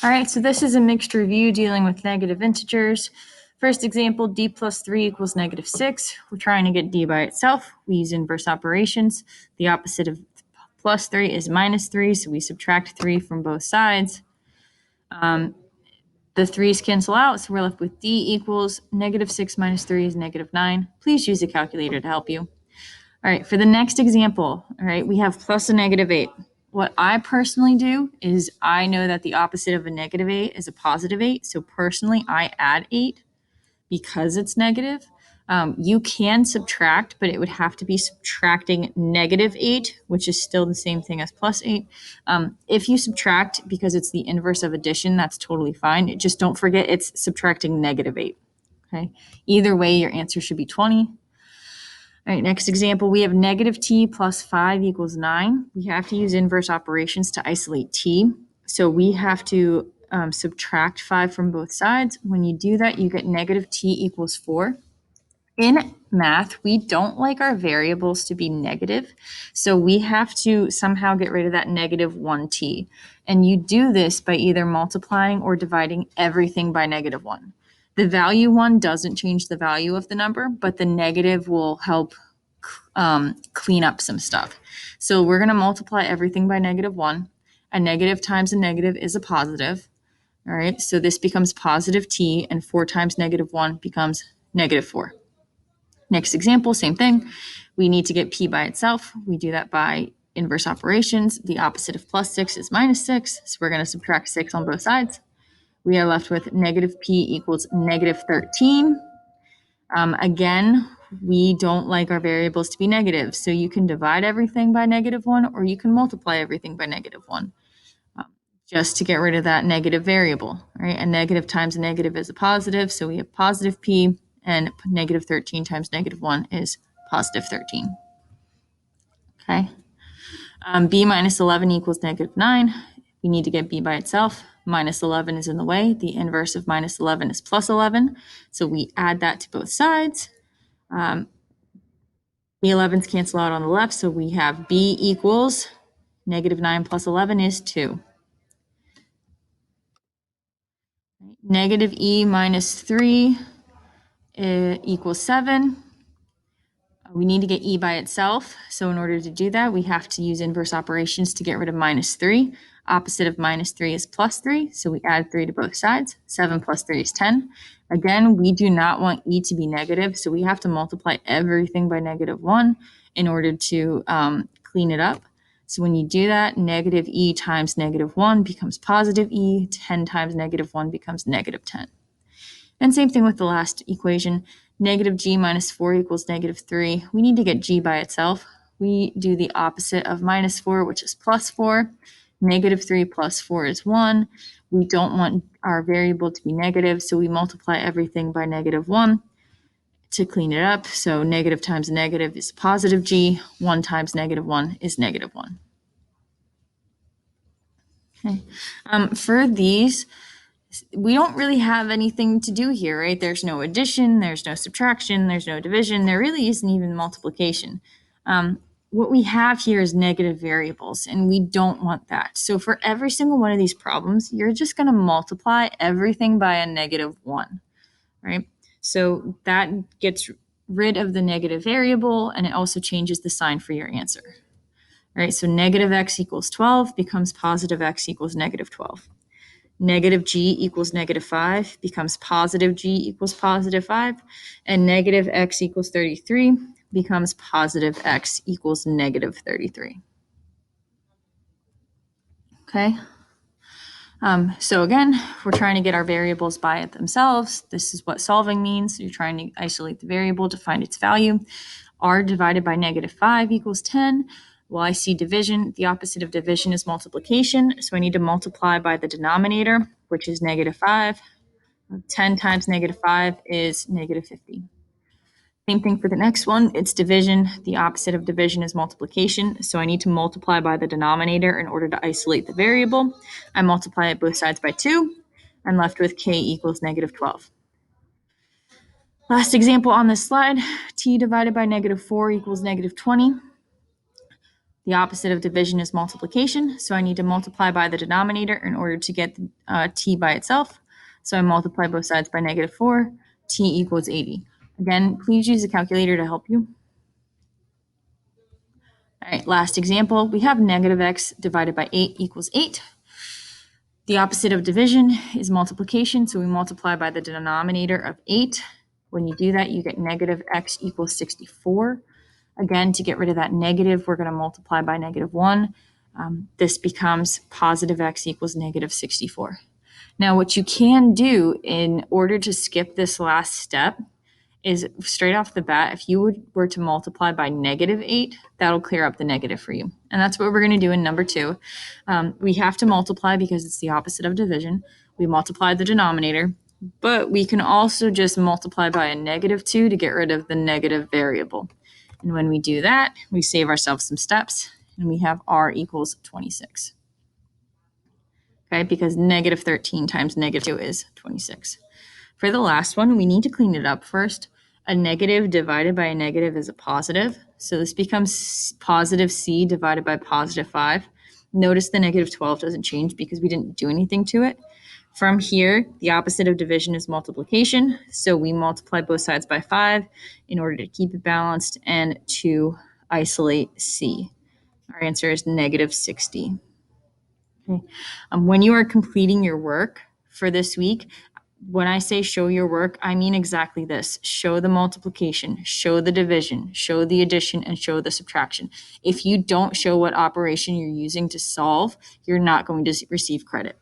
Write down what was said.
All right, so this is a mixed review dealing with negative integers. First example, d plus 3 equals negative 6. We're trying to get d by itself. We use inverse operations. The opposite of plus 3 is minus 3, so we subtract 3 from both sides. The 3's cancel out, so we're left with d equals negative 6 minus 3 is negative 9. Please use a calculator to help you. All right, for the next example, all right, we have plus a negative 8. What I personally do is I know that the opposite of a negative 8 is a positive 8. So personally, I add 8 because it's negative. You can subtract, but it would have to be subtracting negative 8, which is still the same thing as plus 8. If you subtract because it's the inverse of addition, that's totally fine. Just don't forget it's subtracting negative 8. Okay. Either way, your answer should be 20. All right, next example, we have negative t plus 5 equals 9. We have to use inverse operations to isolate t. So we have to subtract 5 from both sides. When you do that, you get negative t equals 4. In math, we don't like our variables to be negative. So we have to somehow get rid of that negative 1t. And you do this by either multiplying or dividing everything by negative 1. The value 1 doesn't change the value of the number, but the negative will help clean up some stuff. So we're going to multiply everything by negative 1. A negative times a negative is a positive. All right, so this becomes positive t, and 4 times negative 1 becomes negative 4. Next example, same thing. We need to get p by itself. We do that by inverse operations. The opposite of plus 6 is minus 6, so we're going to subtract 6 on both sides. We are left with negative p equals negative 13. Again, we don't like our variables to be negative, so you can divide everything by negative 1 or you can multiply everything by negative 1 just to get rid of that negative variable. Right? A negative times a negative is a positive, so we have positive p, and negative 13 times negative 1 is positive 13. Okay. B minus 11 equals negative 9. We need to get b by itself. Minus 11 is in the way. The inverse of minus 11 is plus 11. So we add that to both sides. The 11s cancel out on the left. So we have b equals negative 9 plus 11 is 2. Negative e minus 3 equals 7. We need to get e by itself. So in order to do that, we have to use inverse operations to get rid of minus 3. Opposite of minus 3 is plus 3. So we add 3 to both sides. 7 plus 3 is 10. Again, we do not want e to be negative. So we have to multiply everything by negative 1 in order to clean it up. So when you do that, negative e times negative 1 becomes positive e. 10 times negative 1 becomes negative 10. And same thing with the last equation. Negative g minus 4 equals negative 3. We need to get g by itself. We do the opposite of minus 4, which is plus 4. Negative 3 plus 4 is 1. We don't want our variable to be negative, so we multiply everything by negative 1 to clean it up. So negative times negative is positive g. 1 times negative 1 is negative 1. Okay. For these, we don't really have anything to do here, right? There's no addition, there's no subtraction, there's no division. There really isn't even multiplication. What we have here is negative variables, and we don't want that. So for every single one of these problems, you're just going to multiply everything by a negative 1, right? So that gets rid of the negative variable, and it also changes the sign for your answer. All right, so negative x equals 12 becomes positive x equals negative 12. Negative g equals negative 5 becomes positive g equals positive 5, and negative x equals 33 becomes positive x equals negative 33. Okay. So again, we're trying to get our variables by it themselves. This is what solving means. You're trying to isolate the variable to find its value. R divided by negative 5 equals 10. Well, I see division. The opposite of division is multiplication. So I need to multiply by the denominator, which is negative 5. 10 times negative 5 is negative 50. Same thing for the next one. It's division. The opposite of division is multiplication. So I need to multiply by the denominator in order to isolate the variable. I multiply it both sides by 2. I'm left with k equals negative 12. Last example on this slide, t divided by negative 4 equals negative 20. The opposite of division is multiplication, so I need to multiply by the denominator in order to get t by itself. So I multiply both sides by -4, t equals 80. Again, please use a calculator to help you. All right, last example, we have -x divided by 8 equals 8. The opposite of division is multiplication, so we multiply by the denominator of 8. When you do that, you get -x equals 64. Again, to get rid of that negative, we're going to multiply by -1. This becomes positive x equals -64. Now, what you can do in order to skip this last step is straight off the bat, if you were to multiply by -8, that'll clear up the negative for you. And that's what we're going to do in number 2. We have to multiply because it's the opposite of division. We multiply the denominator, but we can also just multiply by a -2 to get rid of the negative variable. And when we do that, we save ourselves some steps, and we have r equals 26. Okay, because -13 times -2 is 26. For the last one, we need to clean it up first. A negative divided by a negative is a positive. So this becomes positive c divided by positive 5. Notice the -12 doesn't change because we didn't do anything to it. From here, the opposite of division is multiplication. So we multiply both sides by 5 in order to keep it balanced and to isolate c. Our answer is -60. Okay. When you are completing your work for this week, when I say show your work, I mean exactly this. Show the multiplication, show the division, show the addition, and show the subtraction. If you don't show what operation you're using to solve, you're not going to receive credit.